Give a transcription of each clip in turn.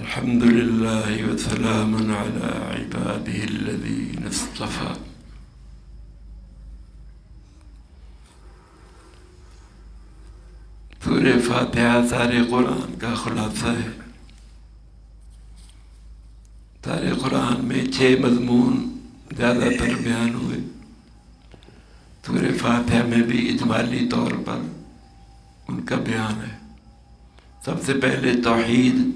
الحمد لله وسلام على عباده الذين اصطفى. سورہ فاتحہ سارے قرآن کا خلاصہ ہے. سارے قرآن میں 6 مضمون زیادہ تر بیان ہوئے. سورہ فاتحہ میں بھی اجمالی طور پر ان کا بیان ہے. سب سے پہلے توحید،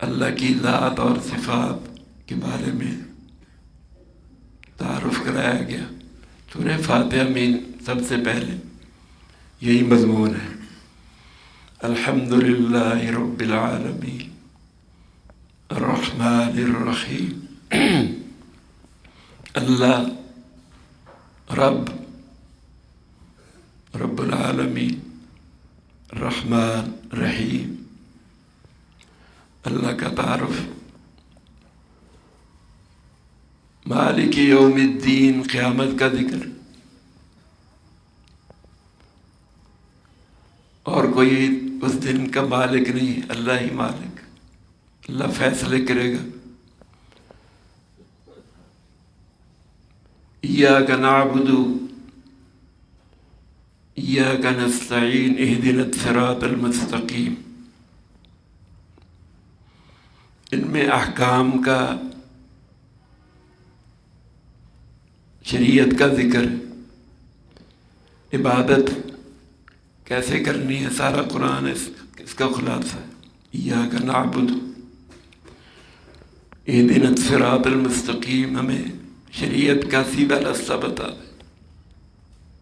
اللہ کی ذات اور صفات کے بارے میں تعارف کرایا گیا. سورہ فاتحہ میں سب سے پہلے یہی مضمون ہے: الحمدللہ رب العالمین الرحمن الرحیم. اللہ رب العالمین، رحمان رحیم. اللہ کا تعارف. مالک یوم الدین، قیامت کا ذکر. اور کوئی اس دن کا مالک نہیں، اللہ ہی مالک. اللہ فیصلے کرے گا. ایاک نعبد ایاک نستعین اہدنا الصراط المستقیم. ان میں احکام کا، شریعت کا ذکر ہے. عبادت کیسے کرنی ہے، سارا قرآن اس کا خلاصہ ہے. ایاک نعبد اہدنا الصراط المستقیم. ہمیں شریعت کا سیدھا راستہ بتا دے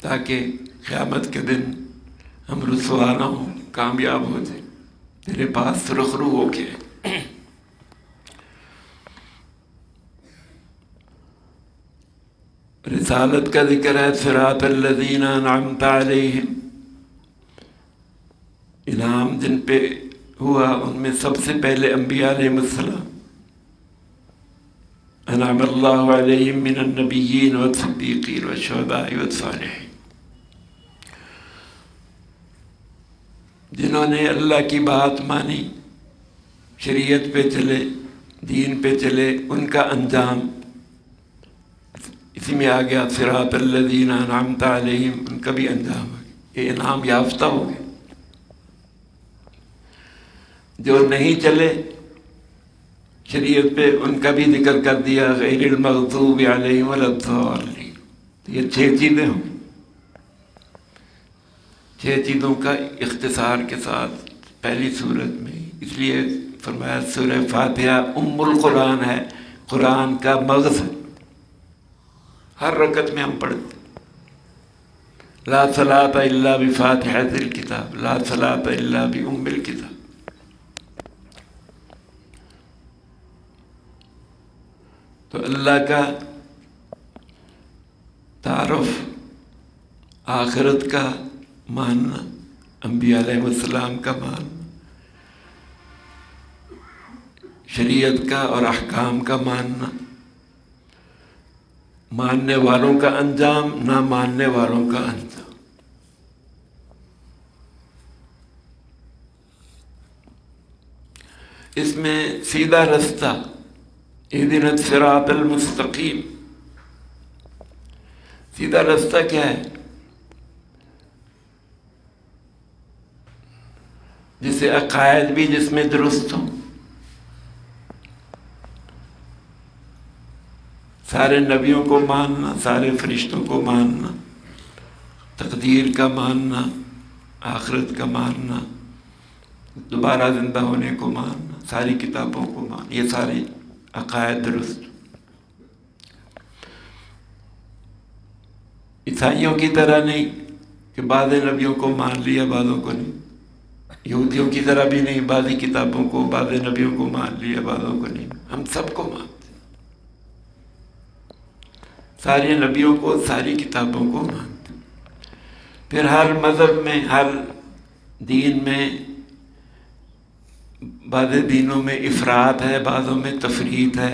تاکہ قیامت کے دن ہم رسوا نہ ہوں، کامیاب ہو جائیں، تیرے پاس سرخ رو ہو کے. رسالت کا ذکر ہے. صراط الذین انعمت علیہم، انعام جن پہ ہوا ان میں سب سے پہلے انبیاء علیہ السلام. انعم اللہ علیہم من النبیین والصدیقین والشہداء والصالحین. جنہوں نے اللہ کی بات مانی، شریعت پہ چلے، دین پہ چلے، ان کا انجام اسی میں آ گیا. صراط الذین انعمت علیہم، ان کا بھی انجام ہے، یہ انعام یافتہ ہو گئے. جو نہیں چلے شریعت پہ، ان کا بھی ذکر کر دیا. غیر المغضوب علیہم ولا الضالین. یہ 6 چیزیں ہوں. 6 چیزوں کا اختصار کے ساتھ پہلی صورت میں، اس لیے فرمایا سورہ فاتحہ ام القرآن ہے، قرآن کا مغز ہے. ہر رکعت میں ہم پڑھتے لا صلاۃ الا بفاتحۃ الکتاب، لا صلاۃ الا بام الکتاب. تو اللہ کا تعارف، آخرت کا ماننا، انبیاء علیہ السلام کا ماننا، شریعت کا اور احکام کا ماننا، ماننے والوں کا انجام، نہ ماننے والوں کا انجام. اس میں سیدھا رستہ، اہدنا الصراط المستقیم. سیدھا رستہ کیا ہے؟ جسے عقائد بھی جس میں درست ہوں، سارے نبیوں کو ماننا، سارے فرشتوں کو ماننا، تقدیر کا ماننا، آخرت کا ماننا، دوبارہ زندہ ہونے کو ماننا، ساری کتابوں کو ماننا، یہ سارے عقائد درست. عیسائیوں کی طرح نہیں کہ بعض نبیوں کو مان لیا بعضوں کو نہیں. یہودیوں کی طرح بھی نہیں، بعضی کتابوں کو، بعض نبیوں کو مان لیا بعضوں کو نہیں. ہم سب کو مانتے، سارے نبیوں کو، ساری کتابوں کو مانتے. پھر ہر مذہب میں، ہر دین میں، بعض دینوں میں افراط ہے، بعضوں میں تفریط ہے.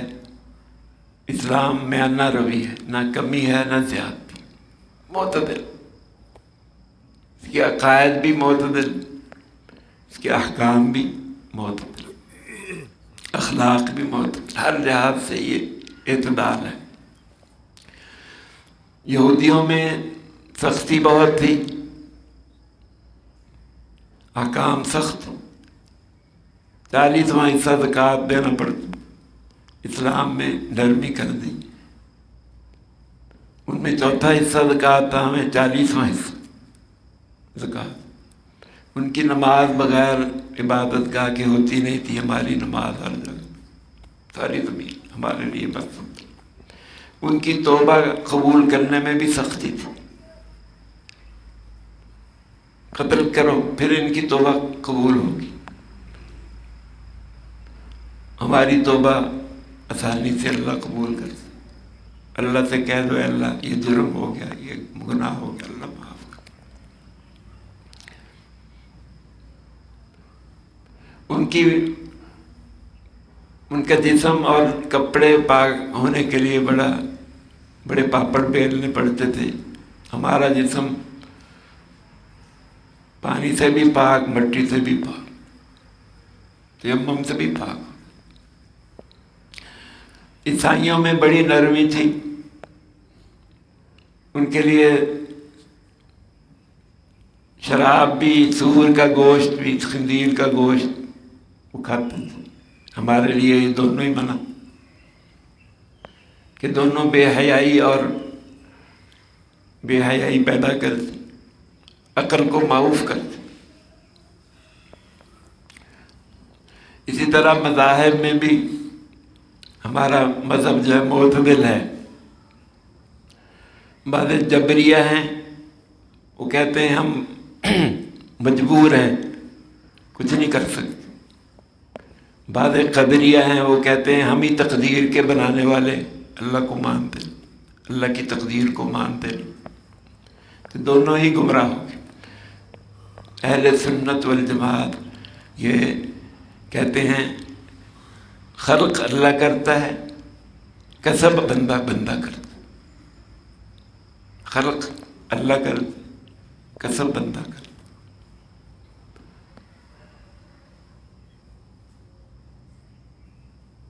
اسلام میں نہ روی ہے، نہ کمی ہے، نہ زیادتی، معتدل. اس کے عقائد بھی معتدل، اس کے احکام بھی معتدل، اخلاق بھی معتدل، ہر لحاظ سے یہ اعتدال ہے۔ یہودیوں میں سختی بہت تھی، احکام سخت، 40واں حصہ زکوٰۃ دینا پڑتا، اسلام میں نرمی کر دی، ان میں چوتھا حصہ زکوٰۃ تھا، ہمیں 40واں حصہ زکوٰۃ۔ ان کی نماز بغیر عبادت گاہ کی ہوتی نہیں تھی، ہماری نماز ہر جگہ، ساری زمین ہمارے لیے مسجد۔ ان کی توبہ قبول کرنے میں بھی سختی تھی، قتل کرو پھر ان کی توبہ قبول ہوگی، ہماری توبہ آسانی سے اللہ قبول کرتا، اللہ سے کہہ دو اے اللہ یہ جرم ہو گیا، یہ گناہ ہو گیا، اللہ معاف کر۔ ان کا جسم اور کپڑے پاک ہونے کے لیے بڑے پاپڑ بیلنے پڑتے تھے، ہمارا جسم پانی سے بھی پاک، مٹی سے بھی پاک، تیمم سے بھی پاک۔ عیسائیوں میں بڑی نرمی تھی، ان کے لیے شراب بھی، سور کا گوشت بھی، خنزیر کا گوشت وہ کھاتے تھے، ہمارے لیے یہ دونوں ہی منع، کہ دونوں بے حیائی اور بے حیائی پیدا کرتے، عقل کو معوف کرتے۔ اسی طرح مذاہب میں بھی ہمارا مذہب جو ہے معتدل ہے۔ بعض جبریہ ہیں، وہ کہتے ہیں ہم مجبور ہیں، کچھ نہیں کر سکتے۔ بعض قدریہ ہیں، وہ کہتے ہیں ہم ہی تقدیر کے بنانے والے، اللہ کو مانتے، اللہ کی تقدیر کو مانتے، تو دونوں ہی گمراہ ہو گئے۔ اہل سنت والجماعت یہ کہتے ہیں خلق اللہ کرتا ہے، کسب بندہ کرتا، خلق اللہ کرتا، کسب بندہ کرتا۔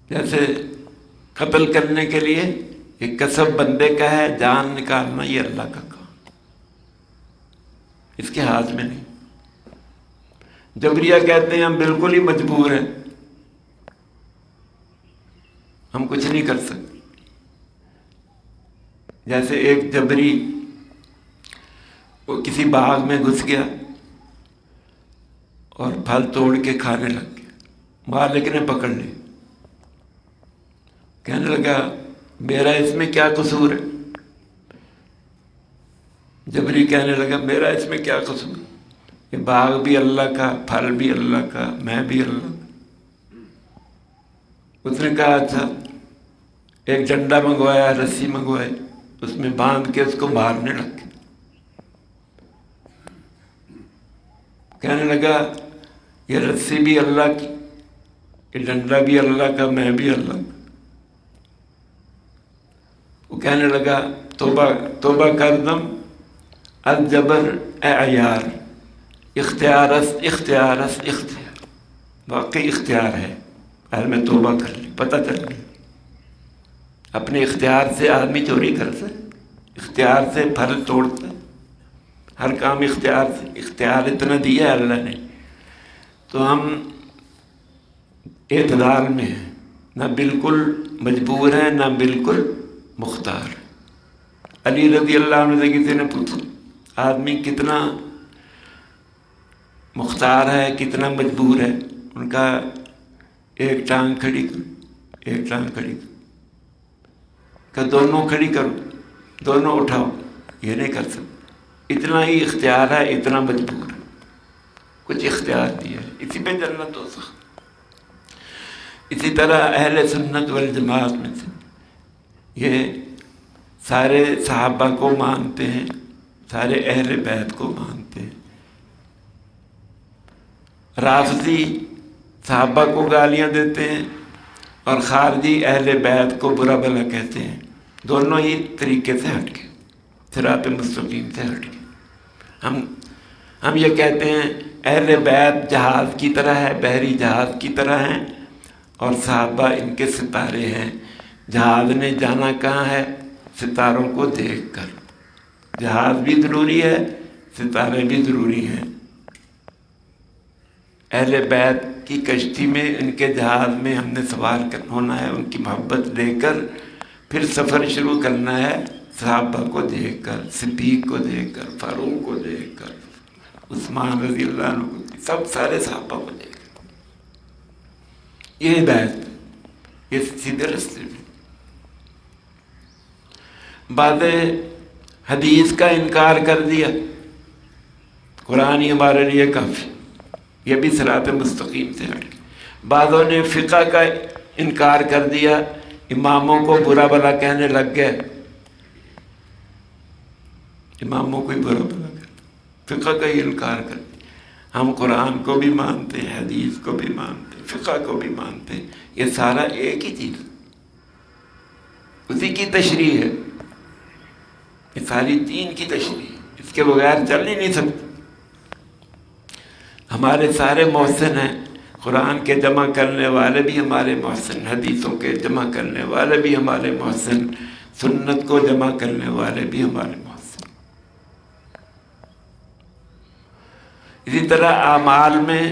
جیسے قتل کرنے کے لیے یہ کسب بندے کا ہے، جان نکالنا یہ اللہ کا کام، اس کے ہاتھ میں نہیں۔ جبریہ کہتے ہیں ہم بالکل ہی مجبور ہیں، ہم کچھ نہیں کر سکتے۔ جیسے ایک جبری وہ کسی باغ میں گھس گیا اور پھل توڑ کے کھانے لگ گیا، مالک نے پکڑ لی، کہنے لگا میرا اس میں کیا قصور ہے؟ جبری کہنے لگا میرا اس میں کیا قصور، یہ باغ بھی اللہ کا، پھل بھی اللہ کا، میں بھی اللہ کا۔ اس نے کہا اچھا، ایک ڈنڈا منگوایا، رسی منگوائی، اس میں باندھ کے اس کو مارنے لگ گیا۔ کہنے لگا یہ رسی بھی اللہ کی، یہ ڈنڈا بھی اللہ کا، میں بھی اللہ کا۔ وہ کہنے لگا توبہ کردم، الجبر اے عیار، اختیار واقعی اختیار ہے، پہلے میں توبہ کر لی، پتہ چل گیا۔ اپنے اختیار سے آدمی چوری کرتا ہے، اختیار سے پھل توڑتا ہے، ہر کام اختیار سے، اختیار اتنا دیا ہے اللہ نے، تو ہم اعتدال میں ہیں، نہ بالکل مجبور ہیں نہ بالکل مختار۔ علی رضی اللہ عنہ سے کسی نے پوچھا آدمی کتنا مختار ہے، کتنا مجبور ہے؟ ان کا ایک ٹانگ کھڑی کرو، ایک ٹانگ کھڑی کرو، کہ دونوں کھڑی کرو، دونوں اٹھاؤ، یہ نہیں کر سکتے، اتنا ہی اختیار ہے، اتنا مجبور ہے، کچھ اختیار دیا ہے، اسی پہ جنت ہو سکتا۔ اسی طرح اہل سنت والجماعت میں سے یہ سارے صحابہ کو مانتے ہیں، سارے اہل بیت کو مانتے ہیں۔ رافضی صحابہ کو گالیاں دیتے ہیں اور خارجی اہل بیت کو برا بھلا کہتے ہیں، دونوں ہی طریقے سے ہٹ گئے، صراط مستقیم سے ہٹ گئے۔ ہم یہ کہتے ہیں اہل بیت جہاز کی طرح ہے، بحری جہاز کی طرح ہیں، اور صحابہ ان کے ستارے ہیں۔ جہاز نے جانا کہاں ہے؟ ستاروں کو دیکھ کر۔ جہاز بھی ضروری ہے، ستارے بھی ضروری ہیں۔ اہل بیت کی کشتی میں، ان کے جہاز میں ہم نے سوار ہونا ہے، ان کی محبت لے کر پھر سفر شروع کرنا ہے، صحابہ کو دیکھ کر، صدیق کو دیکھ کر، فاروق کو دیکھ کر، عثمان رضی اللہ عنہ کو، سب سارے صحابہ کو دیکھ کر۔ یہ ہدایت، یہ سیدھے راستے میں۔ بعد حدیث کا انکار کر دیا، قرآن ہی ہمارے لیے کافی، یہ بھی صراط مستقیم سے ہٹ گیا۔ بعضوں نے فقہ کا انکار کر دیا، اماموں کو برا بھلا کہنے لگ گئے، اماموں کو ہی برا بھلا کہتے، فقہ کا ہی انکار کر دیا۔ ہم قرآن کو بھی مانتے ہیں، حدیث کو بھی مانتے ہیں، فقہ کو بھی مانتے ہیں، یہ سارا ایک ہی چیز، اسی کی تشریح ہے، یہ ساری دین کی تشریح ہے، اس کے بغیر چل ہی نہیں سکتے۔ ہمارے سارے محسن ہیں، قرآن کے جمع کرنے والے بھی ہمارے محسن، حدیثوں کے جمع کرنے والے بھی ہمارے محسن، سنت کو جمع کرنے والے بھی ہمارے محسن۔ اسی طرح اعمال میں،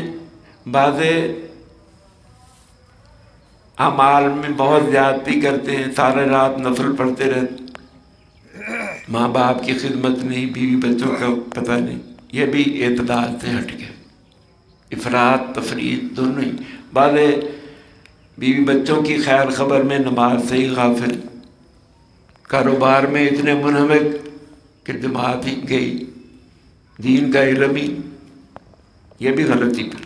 بعض اعمال میں بہت زیادتی کرتے ہیں، سارے رات نفل پڑھتے رہتے، ماں باپ کی خدمت نہیں، بیوی بچوں کا پتہ نہیں، یہ بھی اعتدال سے ہٹ گئے، افراط تفریط دونوں ہی۔ بعض بیوی بچوں کی خیر خبر میں نماز سے ہی غافل، کاروبار میں اتنے منہمک کہ جماعت ہی گئی، دین کا علم ہی، یہ بھی غلطی پر،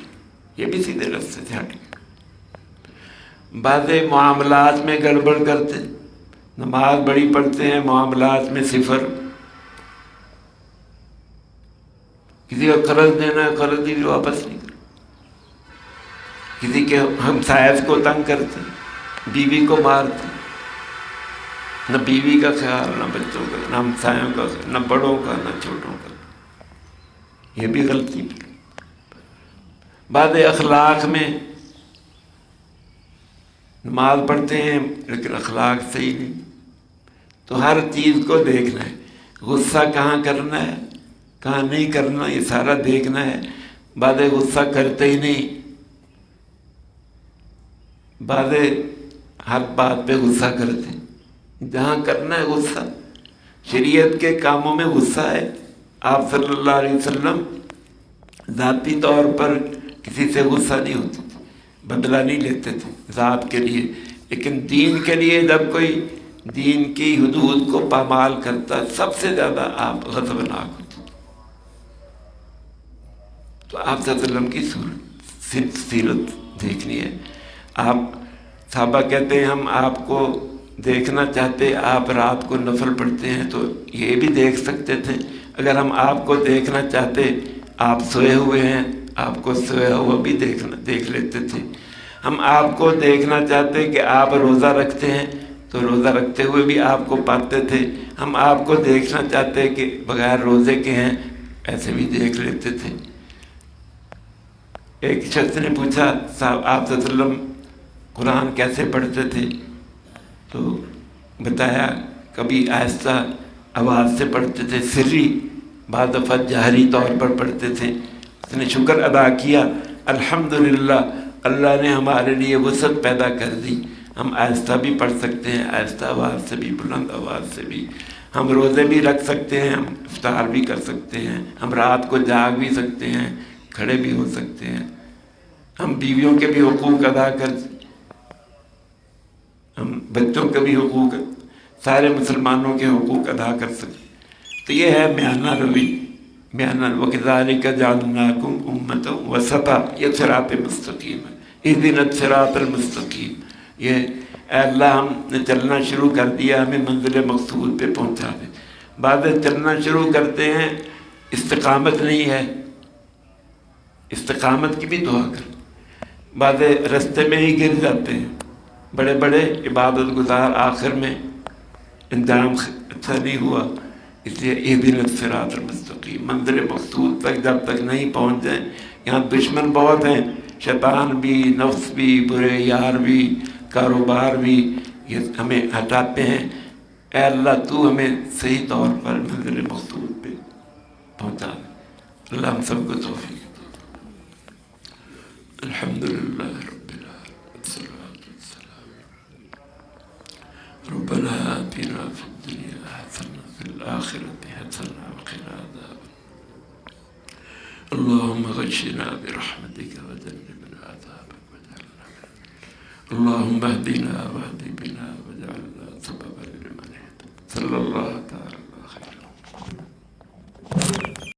یہ بھی سیدھے راستے سے ہٹ گئے۔ بعض معاملات میں گڑبڑ کرتے، نماز بڑی پڑھتے ہیں، معاملات میں صفر، کسی کو قرض دینا ہے، قرض ہی واپس نہیں کرتے، کسی کے ہمسائے کو تنگ کرتے، بیوی کو مارتے، نہ بیوی کا خیال، نہ بچوں کا، نہ ہمسایوں کا، نہ بڑوں کا، نہ چھوٹوں کا، یہ بھی غلطی۔ بعض اخلاق میں نماز پڑھتے ہیں لیکن اخلاق صحیح نہیں، تو ہر چیز کو دیکھنا ہے، غصہ کہاں کرنا ہے، کہاں نہیں کرنا، یہ سارا دیکھنا ہے۔ بعض غصہ کرتے ہی نہیں، بعض ہر بات پہ غصہ کرتے ہیں، جہاں کرنا ہے غصہ، شریعت کے کاموں میں غصہ ہے۔ آپ صلی اللہ علیہ وسلم ذاتی طور پر کسی سے غصہ نہیں ہوتے تھے، بدلہ نہیں لیتے تھے ذات کے لیے، لیکن دین کے لیے جب کوئی دین کی حدود کو پامال کرتا، سب سے زیادہ آپ غضبناک ہوتے۔ تو آپ صلی اللہ علیہ وسلم کی سیرت دیکھنی ہے۔ آپ صحابہ کہتے ہیں ہم آپ کو دیکھنا چاہتے، آپ رات کو نفل پڑھتے ہیں تو یہ بھی دیکھ سکتے تھے، اگر ہم آپ کو دیکھنا چاہتے، آپ سوئے ہوئے ہیں، آپ کو سویا ہوا بھی دیکھ لیتے تھے۔ ہم آپ کو دیکھنا چاہتے کہ آپ روزہ رکھتے ہیں تو روزہ رکھتے ہوئے بھی آپ کو پاتے تھے۔ ہم آپ کو دیکھنا چاہتے کہ بغیر روزے کے ہیں، ایسے بھی دیکھ لیتے تھے۔ ایک شخص نے پوچھا صاحب آپ صلی اللہ علیہ وسلم قرآن کیسے پڑھتے تھے؟ تو بتایا کبھی آہستہ آواز سے پڑھتے تھے، سری، بعض دفعہ جہری طور پر پڑھتے تھے۔ اس نے شکر ادا کیا، الحمدللہ اللہ نے ہمارے لیے وسعت پیدا کر دی، ہم آہستہ بھی پڑھ سکتے ہیں، آہستہ آواز سے بھی، بلند آواز سے بھی، ہم روزے بھی رکھ سکتے ہیں، ہم افطار بھی کر سکتے ہیں، ہم رات کو جاگ بھی سکتے ہیں، کھڑے بھی ہو سکتے ہیں، ہم بیویوں کے بھی حقوق ادا کر، ہم بچوں کے بھی حقوق، سارے مسلمانوں کے حقوق ادا کر سکتے۔ تو یہ ہے میانہ روی، میانہ وَكَذَلِكَ جَعَلْنَاكُمْ أُمَّةً وَسَطًا، یہ صراط مستقیم ہے، اهدنا الصراط المستقیم۔ یہ اے اللہ ہم نے چلنا شروع کر دیا، ہمیں منزل مقصود پہ پہنچا دے۔ بعد چلنا شروع کرتے ہیں، استقامت نہیں ہے، استقامت کی بھی دعا کر، بعد رستے میں ہی گر جاتے ہیں، بڑے بڑے عبادت گزار، آخر میں انجام اچھا نہیں ہوا۔ اس لیے اهدنا الصراط المستقیم، منزل مقصود تک جب تک نہیں پہنچ جائیں، یہاں دشمن بہت ہیں، شیطان بھی، نفس بھی، برے یار بھی، کاروبار بھی، یہ ہمیں ہٹاتے ہیں۔ اے اللہ تو ہمیں صحیح طور پر منزل مقصود پہ پہنچا دے۔ اللہ ہم سب کو توفیق دے۔ الحمدللہ رب العالمین، والصلاة والسلام۔ ربنا آتنا في الدنيا حسنة وفي الآخرة حسنة وقنا عذاب النار۔ اللهم غشنا برحمتك وجنبنا عذابك واجعلنا اللهم اهدنا واهد بنا واجعلنا سببا لمن اهتدى۔ صلى الله